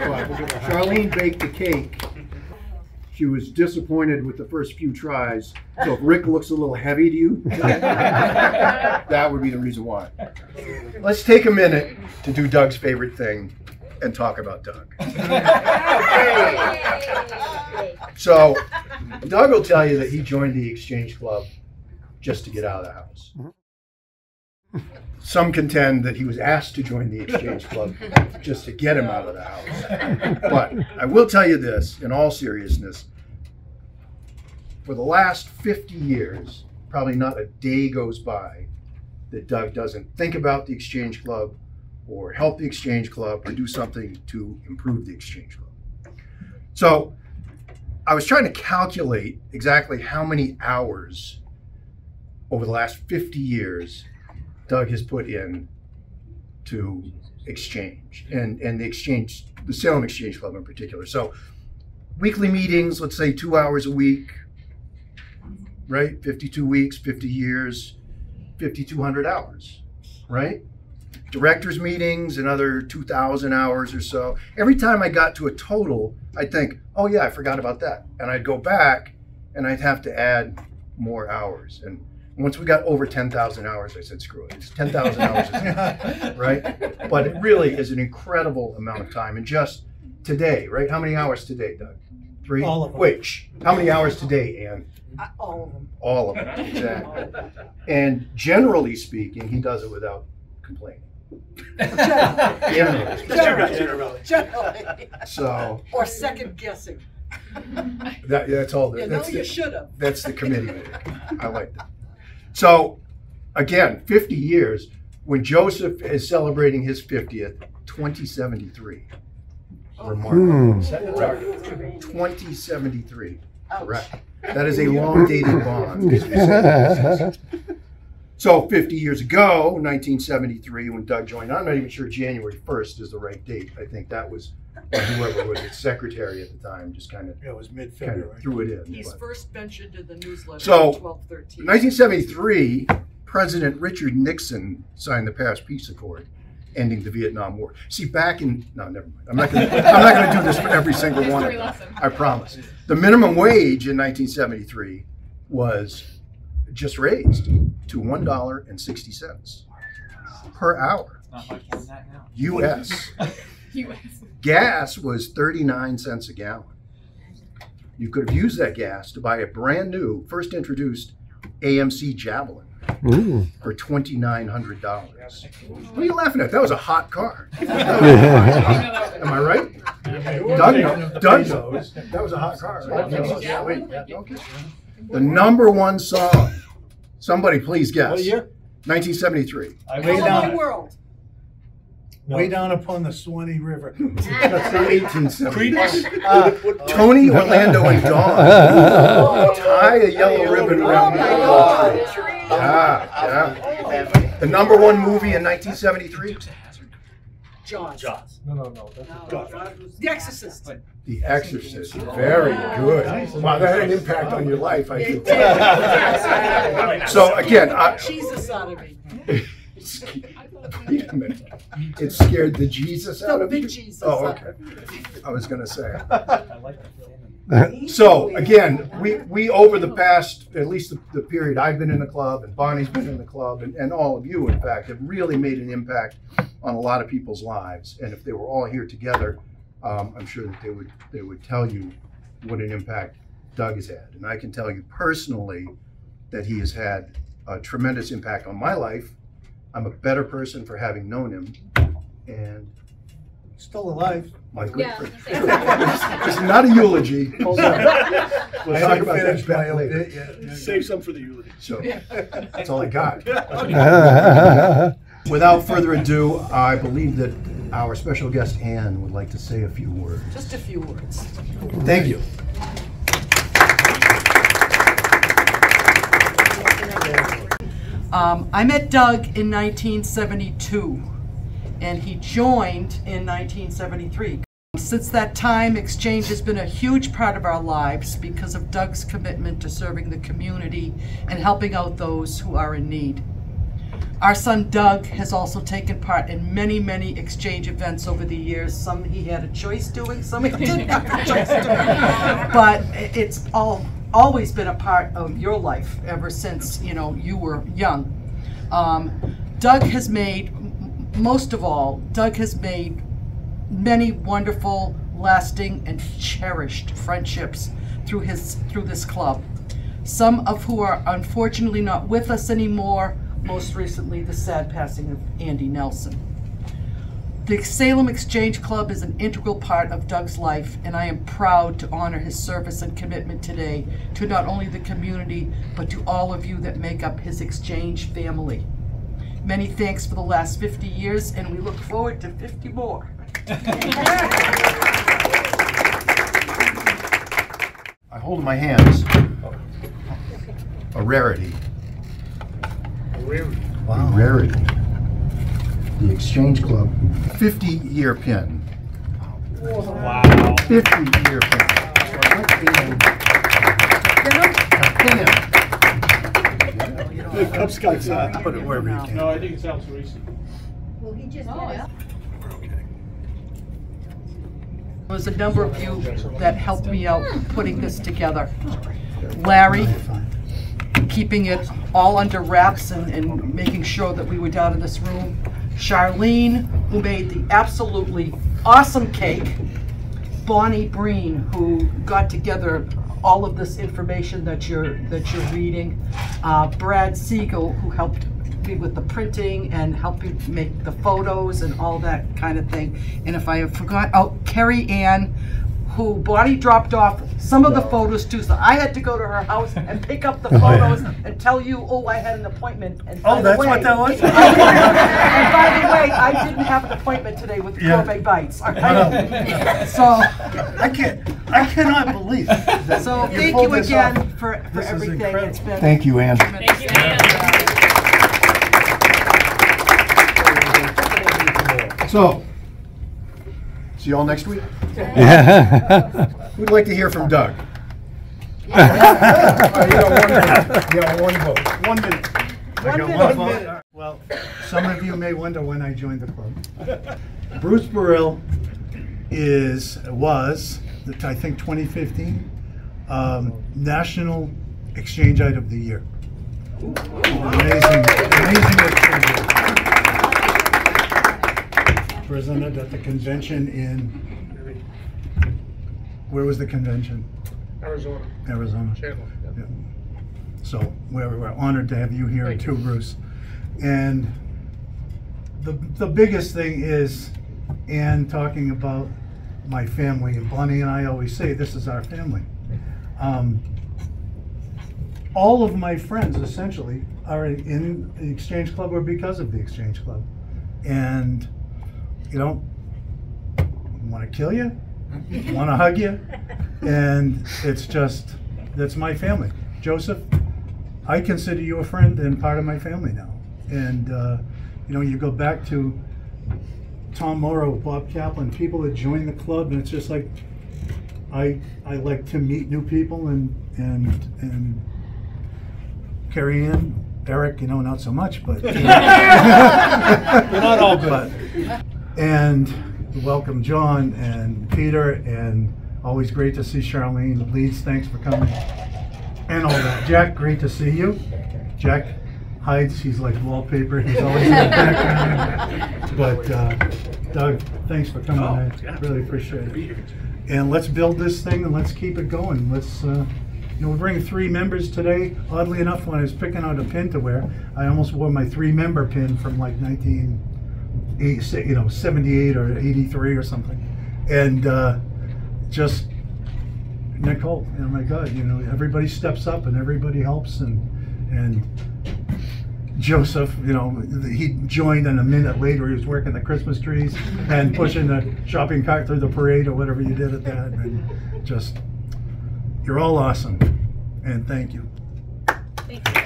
Charlene baked the cake. She was disappointed with the first few tries. So if Rick looks a little heavy to you, that would be the reason why. Let's take a minute to do Doug's favorite thing and talk about Doug. So Doug will tell you that he joined the Exchange Club just to get out of the house. Some contend that he was asked to join the Exchange Club just to get him out of the house. But I will tell you this, in all seriousness, for the last 50 years, probably not a day goes by that Doug doesn't think about the Exchange Club or help the Exchange Club or do something to improve the Exchange Club. So I was trying to calculate exactly how many hours over the last 50 years Doug has put in to Exchange and the Salem Exchange Club in particular. So weekly meetings, let's say 2 hours a week, right? 52 weeks, 50 years, 5,200 hours, right? Directors meetings, another 2,000 hours or so. Every time I got to a total, I'd think, oh yeah, I forgot about that. And I'd go back and I'd have to add more hours. And once we got over 10,000 hours, I said, screw it. It's 10,000 hours, is enough, right? But it really is an incredible amount of time. And just today, right? How many hours today, Doug? 3? All of them. Wait, how many hours today, Ann? All of them. All of them, exactly. And generally speaking, he does it without complaining. Generally. So. Or second guessing. That's all. You know you should have. That's the committee meeting. I like that. So, again, 50 years. When Joseph is celebrating his 50th, 2073. Remarkable. 2073. Correct. That is a long-dated bond. So 50 years ago, 1973, when Doug joined, I'm not even sure January 1st is the right date. I think that was whoever was its secretary at the time just kind of, it was mid-February. Threw it in. He's first mentioned in the newsletter So, in 1213. 1973, President Richard Nixon signed the Paris Peace Accord, ending the Vietnam War. See, back in, no, never mind. I'm not going to do this for every single one of them. I promise. The minimum wage in 1973 was just raised to $1.60 per hour. Not much more than that now. U.S. US. Gas was 39 cents a gallon. You could have used that gas to buy a brand new, first introduced AMC Javelin for $2,900. What are you laughing at? That was a hot car. Am I right? Doug knows. That was a hot car. Right? Okay. The #1 song. Somebody please guess. What year? 1973. All the world. Way down upon the Swanee River. That's not 1873. Tony, Orlando, and Dawn. Tie a yellow ribbon around the old tree. Yeah. The #1 movie in 1973? Jaws. No. The Exorcist. The Exorcist. Very good. Wow, that had an impact on your life, I think. So again, Jesus out of me. Wait a minute. It scared the Jesus out The of you? big Jesus. Oh, okay. I was going to say. So again, we over the past, at least the period I've been in the club and Bonnie's been in the club and all of you, in fact, have really made an impact on a lot of people's lives. And if they were all here together, I'm sure that they would tell you what an impact Doug has had. And I can tell you personally that he has had a tremendous impact on my life. I'm a better person for having known him, and Still alive. my good friend. It's not a eulogy. We'll talk about that back later. Save some for the eulogy. So that's all I got. Without further ado, I believe that our special guest Ann would like to say a few words. Just a few words. Thank you. I met Doug in 1972, and he joined in 1973. Since that time, Exchange has been a huge part of our lives because of Doug's commitment to serving the community and helping out those who are in need. Our son Doug has also taken part in many, many exchange events over the years. Some he had a choice doing, some he didn't have a choice doing. But it's always been a part of your life ever since, you know, you were young. Doug has made, most of all, Doug has made many wonderful, lasting, and cherished friendships through this club. Some of who are unfortunately not with us anymore. Most recently, the sad passing of Andy Nelson. The Salem Exchange Club is an integral part of Doug's life, and I am proud to honor his service and commitment today to not only the community, but to all of you that make up his Exchange family. Many thanks for the last 50 years, and we look forward to 50 more. I hold in my hands a rarity. Wow. Rarity. The Exchange Club 50-year pin. Wow. 50-year pin. The Cub Scouts put it wherever you can. No, I think it sounds recent. Well, he just There was a number of you that helped me out putting this together. Larry, keeping it all under wraps and making sure that we were down in this room. Charlene, who made the absolutely awesome cake. Bonnie Breen, who got together all of this information that you're reading. Brad Siegel, who helped me with the printing and helped me make the photos and all that kind of thing. And if I have forgot, oh, Carrie Ann, who Bonnie dropped off some of the photos to, so I had to go to her house and pick up the photos and tell you, oh, I had an appointment. And Oh, that's what that was? and by the way, I didn't have an appointment today with the Gourmet Bites. All right? So I cannot believe that So you thank pulled you this again off. for This is everything. incredible. It's been Thank you, Ann. tremendous. Thank you, Ann. So, see you all next week. We'd like to hear from Doug. You got one vote. 1 minute. I got one vote. Well, some of you may wonder when I joined the club. Bruce Burrell was, I think 2015, National Exchange Item of the Year. Amazing exchange. Presented at the convention where was the convention? Arizona. Arizona. Chandler. Yeah. So we're honored to have you here too, Bruce. And the biggest thing is Ann talking about my family, and Bonnie and I always say this is our family. All of my friends essentially are in the Exchange Club or because of the Exchange Club. And you know, want to kill you, want to hug you, and it's just, that's my family. Joseph, I consider you a friend and part of my family now. And you know, you go back to Tom Morrow, Bob Kaplan, people that join the club, and it's just like, I like to meet new people, and Carrie Ann, Eric, you know, not so much, but you know. We're not all good. And welcome John and Peter, and always great to see Charlene. Leeds, thanks for coming. And all that. Jack, great to see you. Jack hides, he's like wallpaper, he's always in the background. But Doug, thanks for coming. I really appreciate it. And let's build this thing and let's keep it going. Let's, you know, we're bringing 3 members today. Oddly enough, when I was picking out a pin to wear, I almost wore my 3-member pin from like 78 or 83 or something. And just Nicole, oh my God, you know, everybody steps up and everybody helps, and Joseph, you know, he joined, and a minute later he was working the Christmas trees and pushing the shopping cart through the parade or whatever you did at that. And just, you're all awesome, and thank you. Thank you.